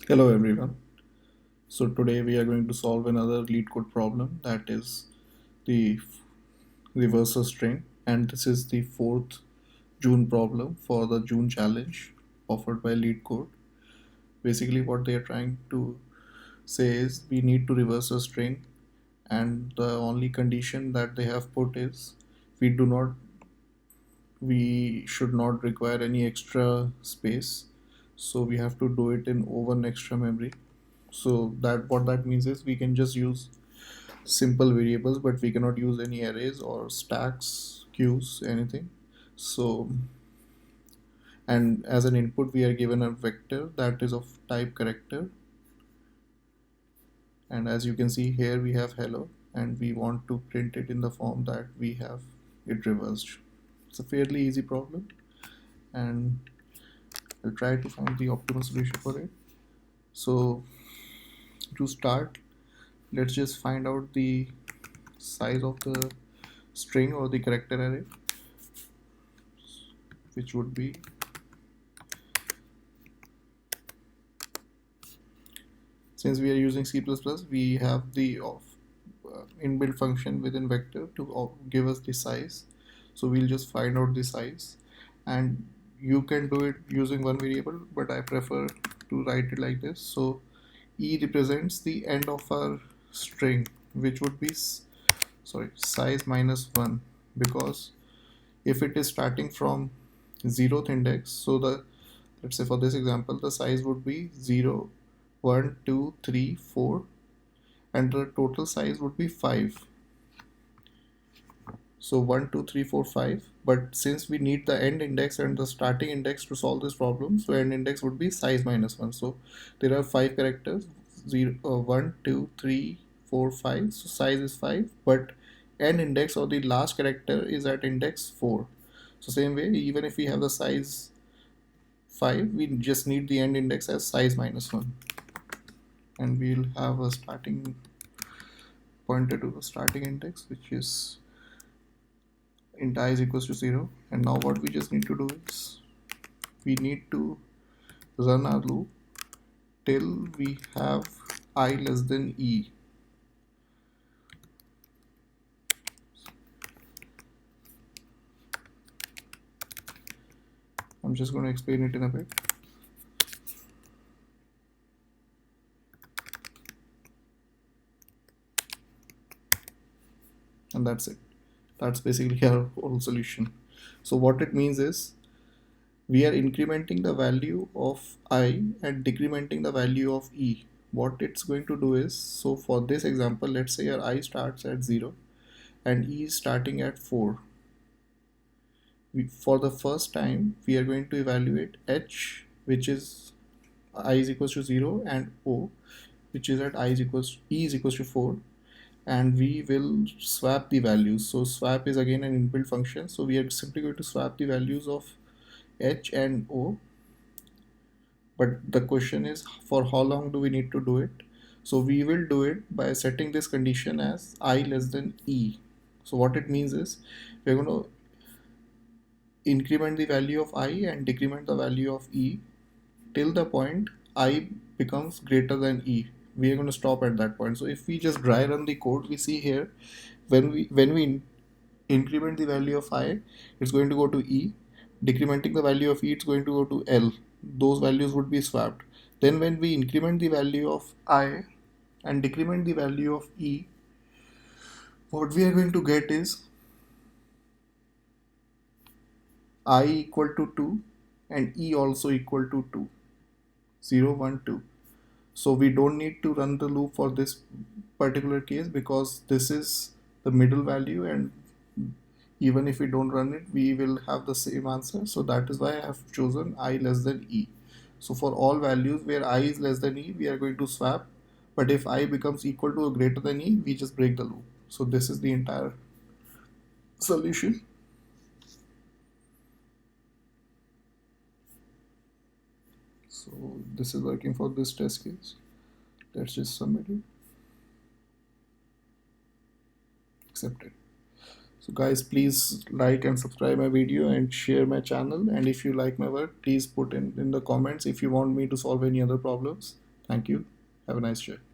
Hello everyone. So today we are going to solve another lead code problem, that is the reverser string, and this is the fourth June problem for the June challenge offered by lead code. Basically what they are trying to say is we need to reverse a string, and the only condition that they have put is we do not we should not require any extra space, so we have to do it in over extra memory. So that what that means is we can just use simple variables, but we cannot use any arrays or stacks, queues, anything. So, and as an input we are given a vector that is of type character, and as you can see here we have hello, and we want to print it in the form that we have it reversed. It's a fairly easy problem, and I'll try to find the optimal solution for it. So to start, let's just find out the size of the string or the character array, which would be, since we are using C++, we have the inbuilt function within vector to give us the size. So we'll just find out the size, and you can do it using one variable, but I prefer to write it like this. So E represents the end of our string, which would be size minus 1, because if it is starting from 0th index, so the, let's say for this example, the size would be 0, 1, 2, 3, 4, and the total size would be 5. So 1, 2, 3, 4, 5. But since we need the end index and the starting index to solve this problem, so end index would be size minus 1. So there are 5 characters, 0, 1, 2, 3, 4, 5. So size is 5, but end index or the last character is at index 4. So same way, even if we have the size 5, we just need the end index as size minus 1. And we'll have a starting pointer to the starting index, which is int I is equals to 0. And now what we just need to do is we need to run our loop till we have I less than E. I'm just going to explain it in a bit. And that's it. That's basically our whole solution. So what it means is we are incrementing the value of I and decrementing the value of E. What it's going to do is, so for this example, let's say our I starts at 0 and E is starting at 4. For the first time, we are going to evaluate H, which is I is equals to 0, and O, which is at E is equals to 4, and we will swap the values. So swap is again an inbuilt function, so we are simply going to swap the values of H and O. But the question is, for how long do we need to do it? So we will do it by setting this condition as I less than E. So what it means is we're going to increment the value of I and decrement the value of E till the point I becomes greater than E. We are going to stop at that point. So if we just dry run the code, we see here when we increment the value of I, it's going to go to E. Decrementing the value of E, it's going to go to L. Those values would be swapped. Then when we increment the value of I and decrement the value of E, what we are going to get is I equal to 2 and E also equal to 2. 0, 1, 2. So we don't need to run the loop for this particular case, because this is the middle value, and even if we don't run it, we will have the same answer. So that is why I have chosen I less than E. So for all values where I is less than E, we are going to swap, but if I becomes equal to or greater than E, we just break the loop. So this is the entire solution. So this is working for this test case. Let's just submit it. Accepted. So guys, please like and subscribe my video and share my channel, and if you like my work, please put in the comments if you want me to solve any other problems. Thank you. Have a nice day.